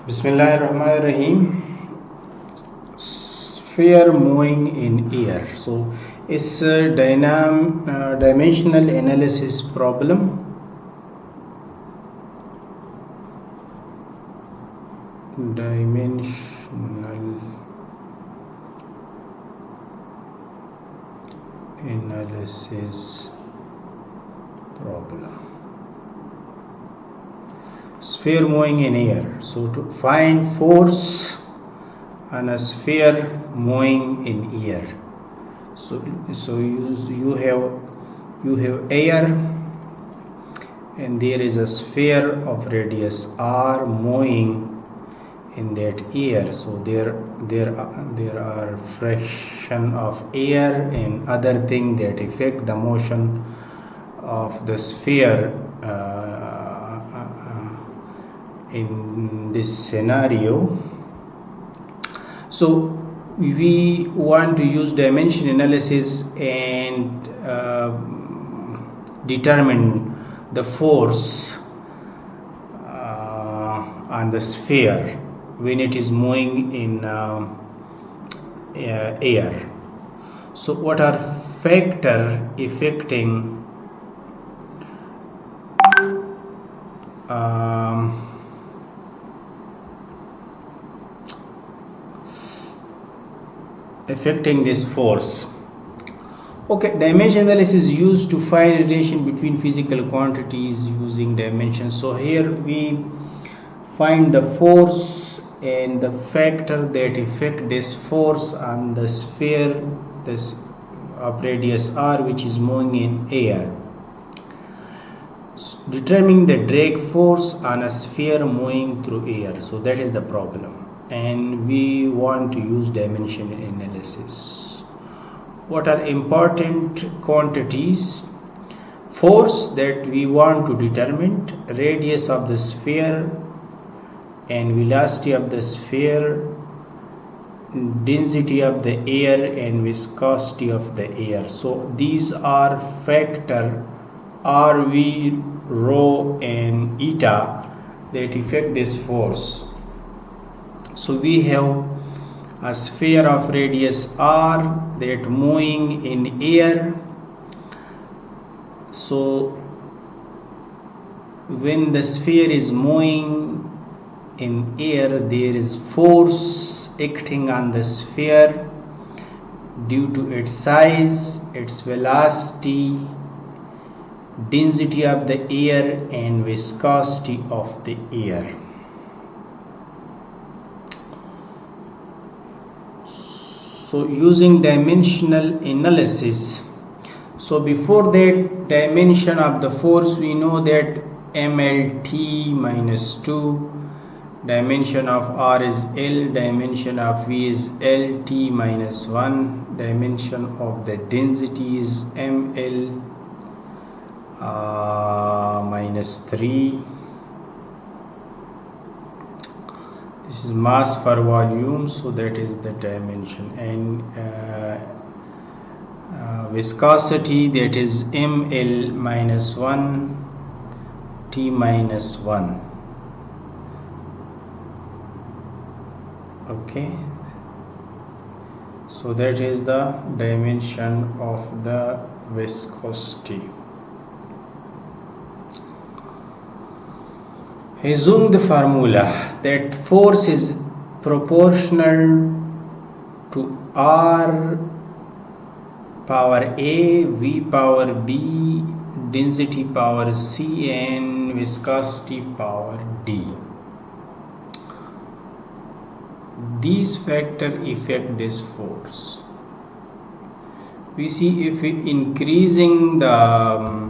Bismillahirrahmanirrahim. Sphere moving in air. So, it's a dimensional analysis problem. Dimensional analysis problem. Sphere moving in air. So to find force on a sphere moving in air. So you have air, and there is a sphere of radius r moving in that air. So there are fraction of air and other things that affect the motion of the sphere in this scenario. So we want to use dimension analysis and determine the force on the sphere when it is moving in air. So what are factors affecting this force? Okay, dimension analysis is used to find relation between physical quantities using dimensions. So here we find the force and the factor that affect this force on the sphere this of radius r, which is moving in air. So determining the drag force on a sphere moving through air. So that is the problem, and we want to use dimension analysis. What are important quantities? Force that we want to determine, radius of the sphere and velocity of the sphere, density of the air and viscosity of the air. So these are factor RV, rho and eta that affect this force. So we have a sphere of radius r that moving in air. So when the sphere is moving in air, there is force acting on the sphere due to its size, its velocity, density of the air and viscosity of the air. So using dimensional analysis, so before that dimension of the force, we know that mlt minus 2, dimension of r is L, dimension of V is LT minus 1, dimension of the density is ml minus 3. This is mass per volume, so that is the dimension, and viscosity, that is ml minus 1 t minus 1. Okay, so that is the dimension of the viscosity. Assume the formula that force is proportional to R power A, V power B, density power C and viscosity power D. These factors affect this force. We see if increasing the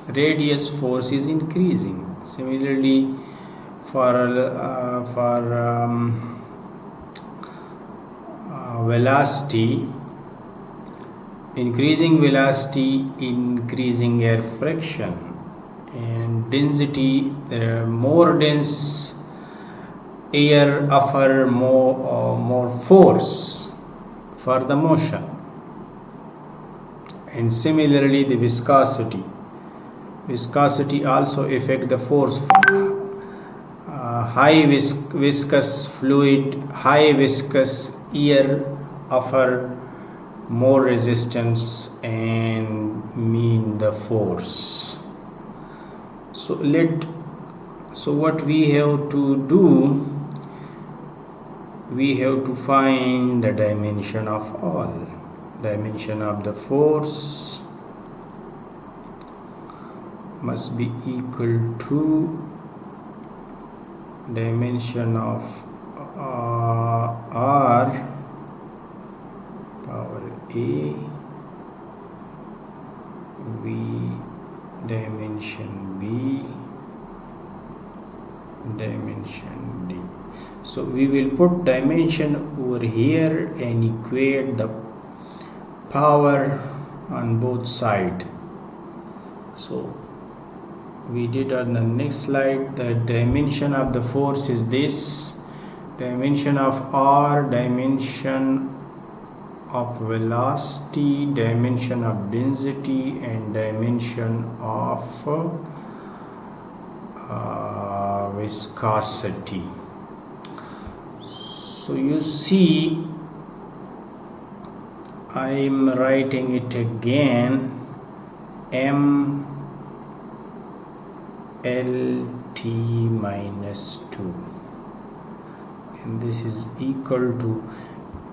radius, force is increasing. Similarly, for velocity, increasing velocity, increasing air friction, and density, more dense air offer more force for the motion. And similarly, the viscosity also affect the force. high viscous fluid, high viscous air offer more resistance and mean the force. So what we have to do, we have to find the dimension of all. Dimension of the force must be equal to dimension of R power A V dimension B dimension D. So we will put dimension over here and equate the power on both sides. So we did on the next slide. The dimension of the force is this: dimension of R, dimension of velocity, dimension of density, and dimension of viscosity. So you see, I am writing it again: M L T minus 2, and this is equal to,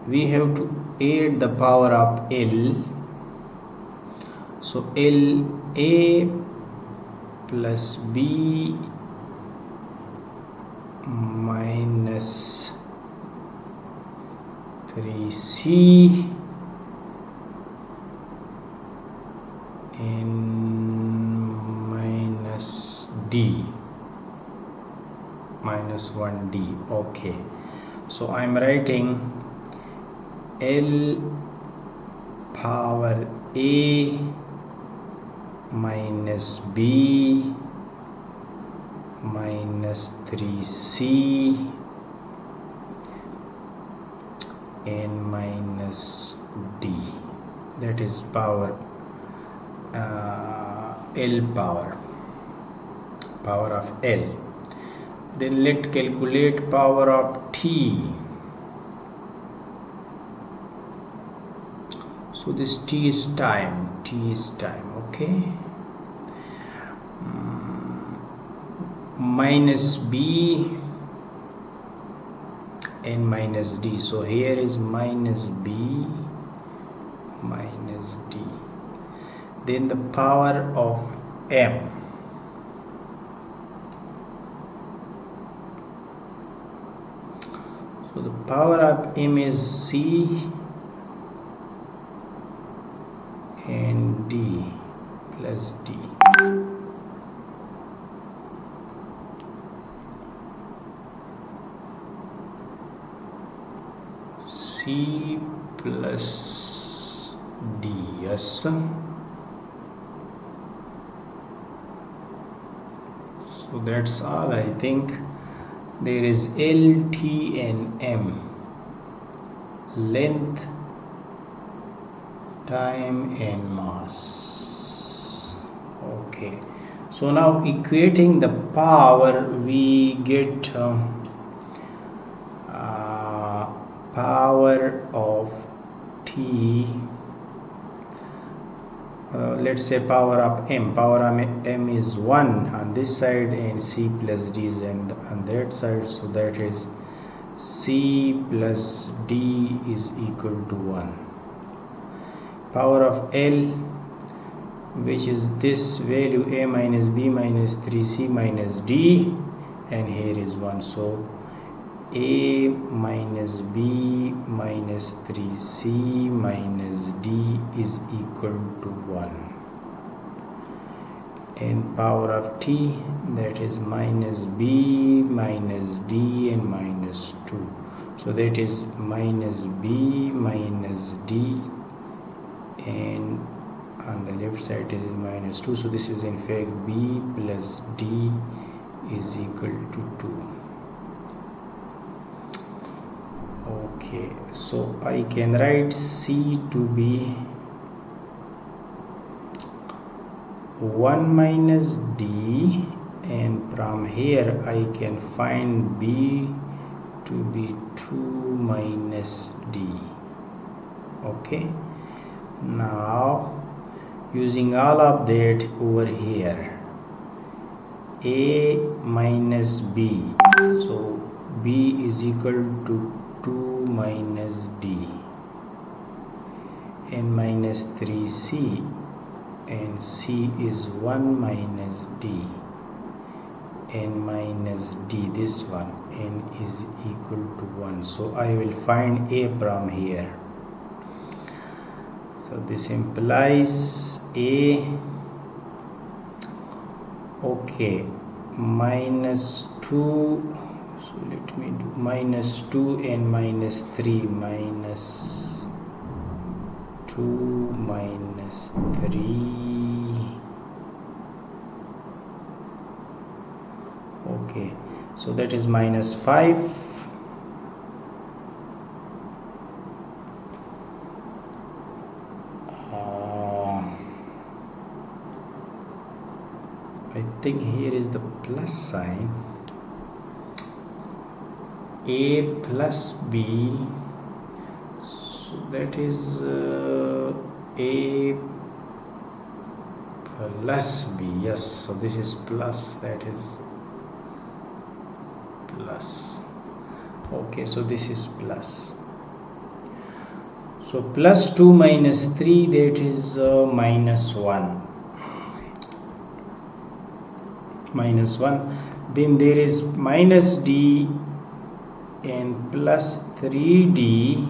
we have to add the power of L. So L A plus B minus 3C and minus D minus 1D. Okay, so I'm writing L power A minus B minus 3C and minus D. That is power L power of L. Then let calculate power of T. So this T is time, okay. Minus B and minus D. So here is minus B minus D. Then the power of M. So the power of M is C and D plus D. C plus D, yes. So that's all, I think. There is L, T and M. Length, time and mass. Okay, so now equating the power, we get power of T, let's say power of M. Power of M is 1 on this side and C plus D is on that side, so that is C plus D is equal to 1. Power of L, which is this value, A minus B minus 3C minus D, and here is 1, so A minus B minus 3C minus D is equal to 1. And power of T, that is minus B minus D and minus 2. So that is minus B minus D, and on the left side is minus 2. So this is in fact B plus D is equal to 2. Okay, so I can write C to be 1 minus D and from here I can find B to be 2 minus D. Okay, now using all of that over here, A minus B, so B is equal to 2 minus D, and minus 3C, and C is 1 minus D, and minus D, this one, n is equal to 1. So I will find A from here. So this implies A, okay, minus 2, so let me do minus 2 and minus 3, minus 2 minus 3, okay, so that is minus 5. I think here is the plus sign. A plus B, so that is A plus B, yes, so this is plus, that is plus, okay, so this is plus. So plus 2 minus 3, that is minus 1. Minus 1. Then there is minus D and plus 3D,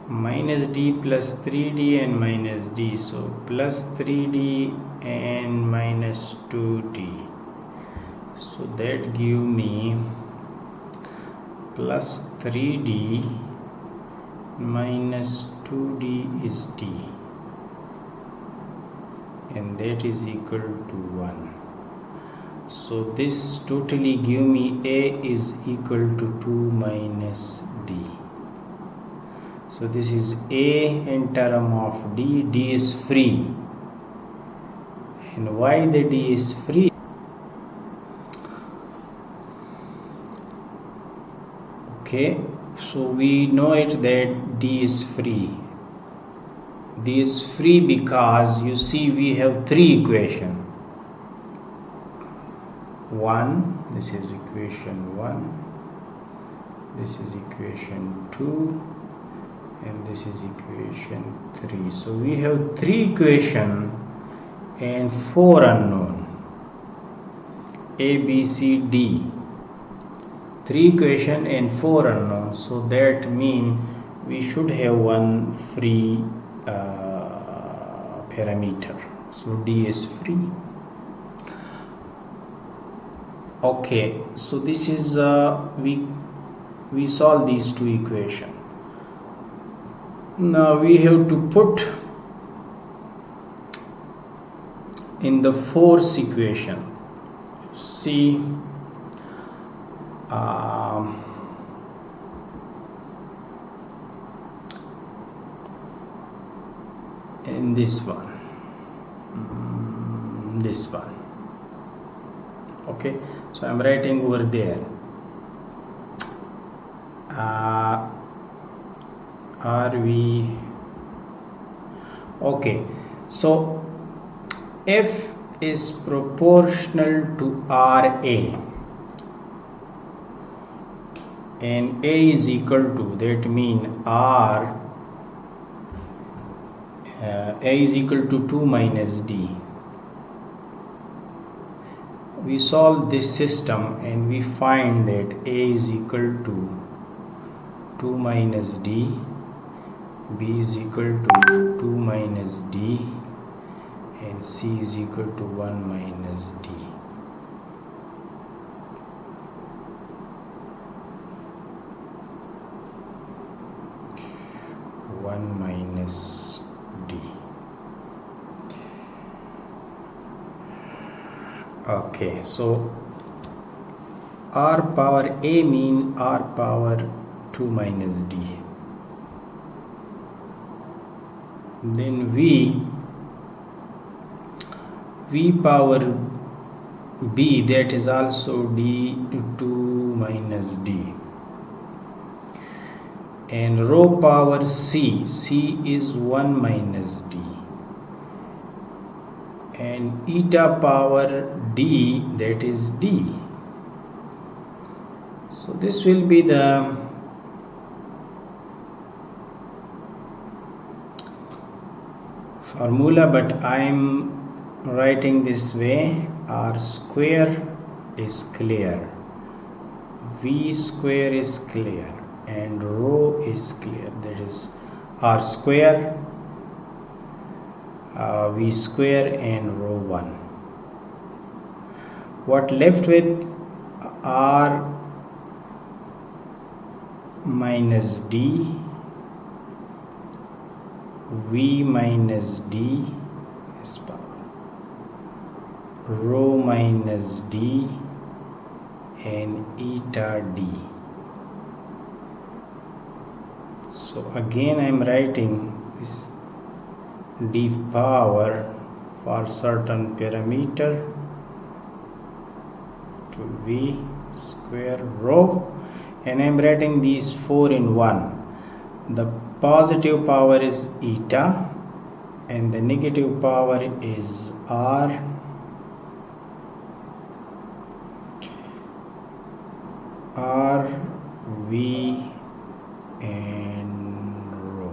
minus D plus 3D and minus D, so plus 3D and minus 2D, so that give me plus 3D minus 2D is D, and that is equal to 1. So this totally give me A is equal to 2 minus D. So this is A in term of D. D is free. And why the D is free? Okay, so we know it that D is free. D is free because you see we have 3 equations. 1, this is equation 1, this is equation 2, and this is equation 3. So we have 3 equations and 4 unknown. A, B, C, D. 3 equations and 4 unknown. So that means we should have one free parameter. So D is free. Okay, so this is we solve these 2 equations. Now we have to put in the 4th equation. See, in this one, this one. Okay, so I'm writing over there. Are we okay? So F is proportional to RA, and A is equal to, that means R, A is equal to 2 minus D. We solve this system and we find that A is equal to 2 minus D, B is equal to 2 minus D, and C is equal to 1 minus D. D. Okay, so R power A mean R power 2 minus D. Then we v power b, that is also d2 minus d, and rho power c, c is 1 minus d, and eta power d, that is d. So this will be the formula, but I am writing this way: r square is clear, v square is clear, and rho is clear. That is r square, v square, and rho 1. What left with r minus d, v minus d is power, rho minus d, and eta d. So again I am writing this d power for certain parameter to v square rho, and I am writing these 4 in 1. The positive power is eta and the negative power is r, v, and rho.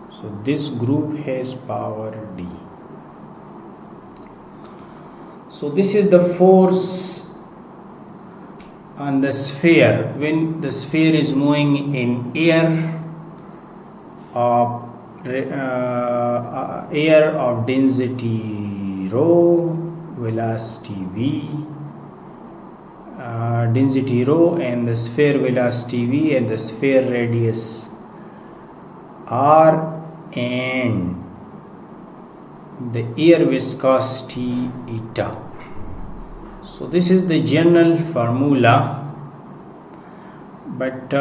So this group has power d. So this is the force on the sphere when the sphere is moving in air of density rho, velocity v, density rho, and the sphere velocity v, and the sphere radius r, and the air viscosity eta. So this is the general formula, but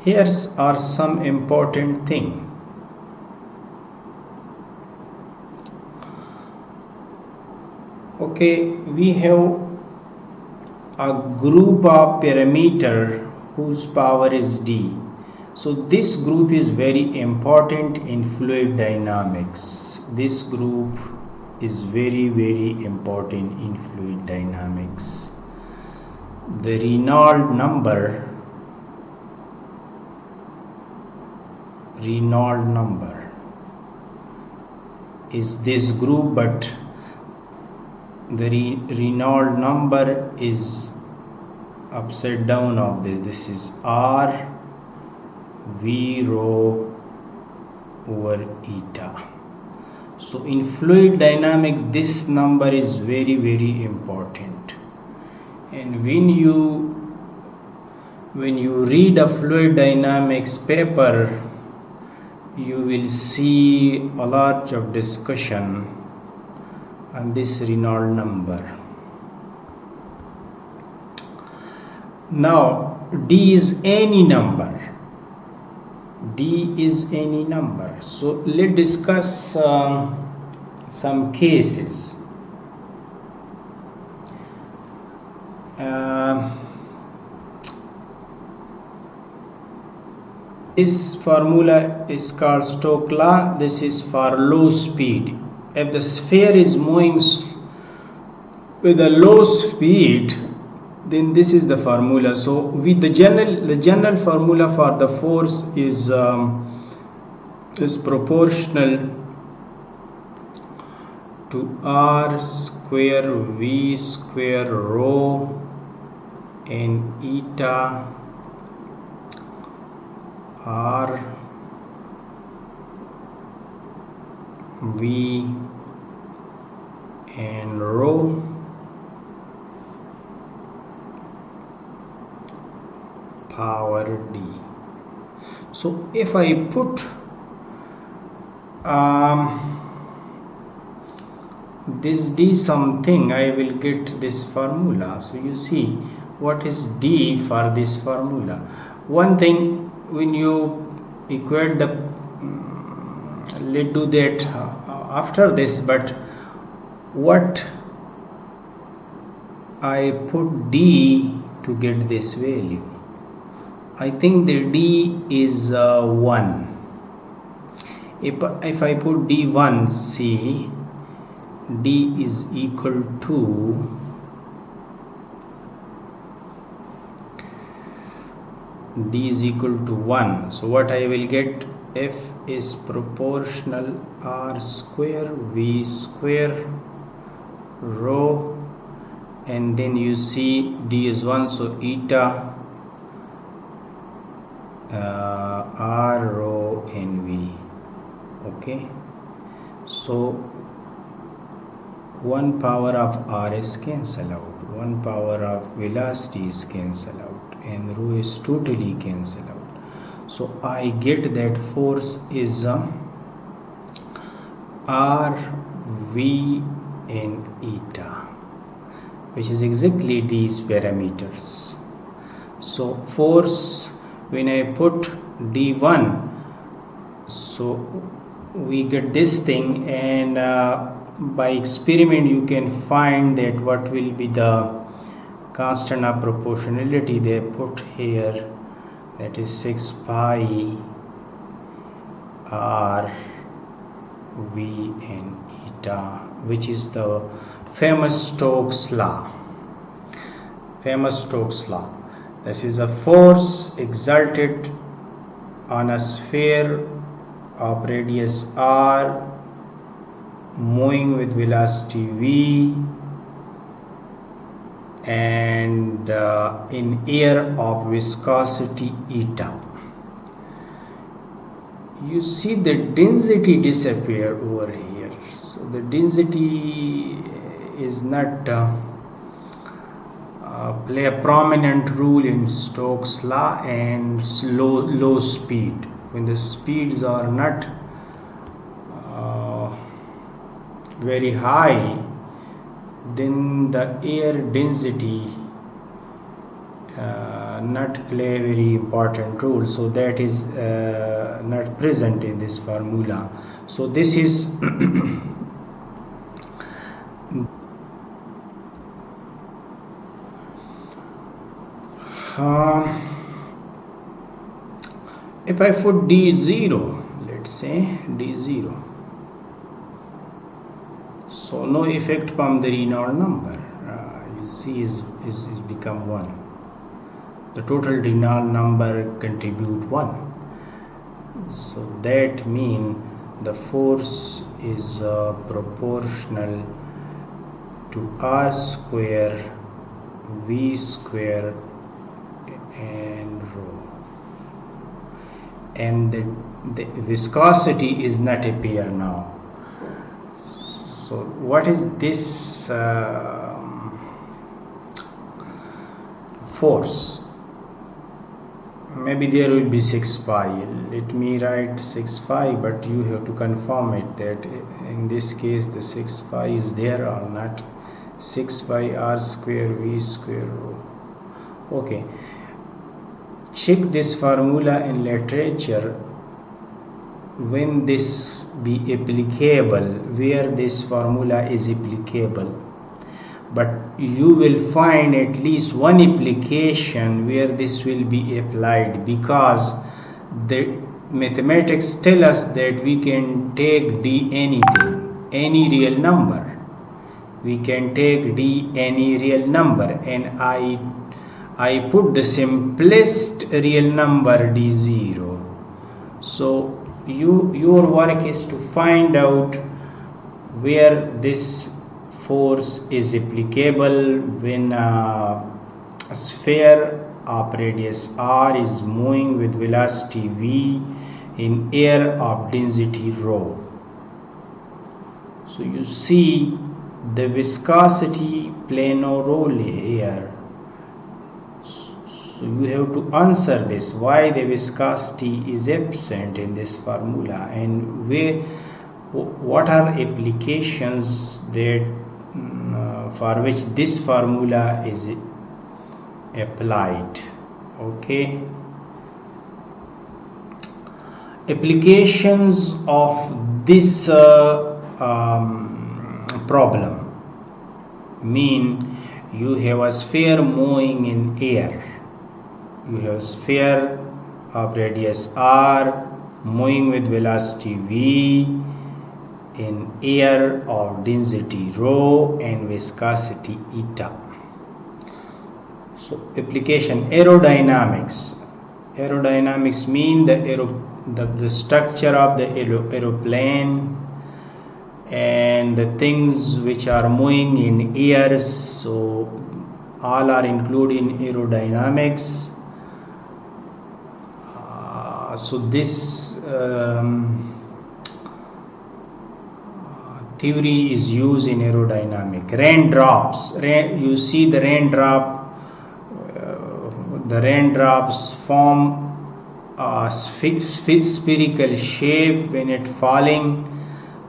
here are some important things. Okay, we have a group of parameter whose power is d. So this group is very important in fluid dynamics. This group is very important in fluid dynamics. The Reynolds number is this group, but the Reynolds number is upside down of this. This is r v rho over eta. So in fluid dynamics this number is very important, and when you read a fluid dynamics paper, you will see a lot of discussion on this Reynolds number. Now d is any number. D is any number. So let's discuss some cases. This formula is called Stokes law. This is for low speed. If the sphere is moving with a low speed, then this is the formula. So with the general formula for the force is proportional to r square v square rho and eta r v and rho power d. So if I put this d something, I will get this formula. So you see what is d for this formula. One thing, when you equate the let's do that after this, but what I put D to get this value? I think the D is 1. If I put D1, see, D is equal to D is equal to 1. So what I will get, F is proportional R square V square rho, and then you see D is 1, so eta R rho NV. Okay, so 1 power of R is cancel out, 1 power of velocity is cancel out, and rho is totally cancel out. So I get that force is R V and eta, which is exactly these parameters. So force, when I put D1, so we get this thing, and by experiment you can find that what will be the constant of proportionality they put here, that is 6 pi R V and eta, which is the famous Stokes law. This is a force exerted on a sphere of radius R moving with velocity V and in air of viscosity eta. You see the density disappear over here. So the density is not play a prominent role in Stokes law, and low speed. When the speeds are not very high, then the air density not play a very important role, so that is not present in this formula. So this is if I put D0, let's say D0, so no effect from the Reynolds number, you see is become 1. The total Reynolds number contribute 1. So that mean the force is proportional to R square V square and rho, and the viscosity is not appear now. So what is this force? Maybe there will be 6 pi. Let me write 6 pi, but you have to confirm it that in this case the 6 pi is there or not. 6 pi R square V square rho. Okay, check this formula in literature when this be applicable, where this formula is applicable, but you will find at least one application where this will be applied, because the mathematics tell us that we can take D anything, any real number. We can take D any real number, and I put the simplest real number D0. So your work is to find out where this force is applicable when a sphere of radius R is moving with velocity V in air of density rho. So you see the viscosity play no role here. So you have to answer this, why the viscosity is absent in this formula, and what are applications that for which this formula is applied. Okay, applications of this problem. Mean you have a sphere moving in air. You have a sphere of radius r moving with velocity v in air of density rho and viscosity eta. So application aerodynamics. Aerodynamics mean the structure of the aeroplane and the things which are moving in air. So all are included in aerodynamics. So this theory is used in aerodynamics. Raindrops. You see the raindrop. The raindrops form a spherical shape when it falling.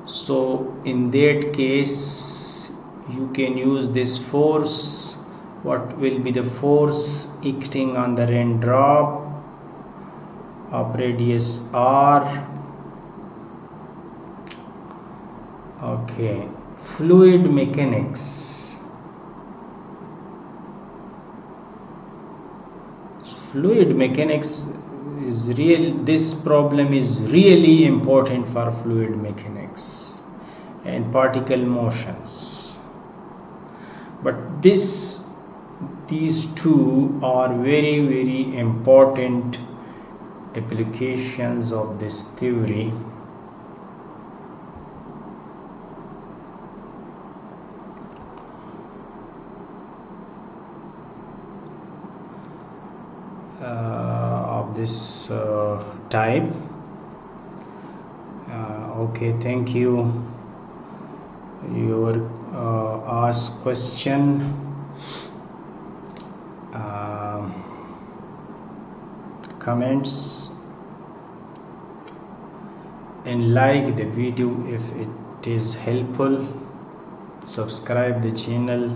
So in that case, you can use this force. What will be the force acting on the raindrop of radius r? Okay, fluid mechanics. Fluid mechanics is real. This problem is really important for fluid mechanics and particle motions. But these two are very important applications of this theory. Of this type. Okay, thank you. Your ask question. Comments and like the video if it is helpful. Subscribe the channel.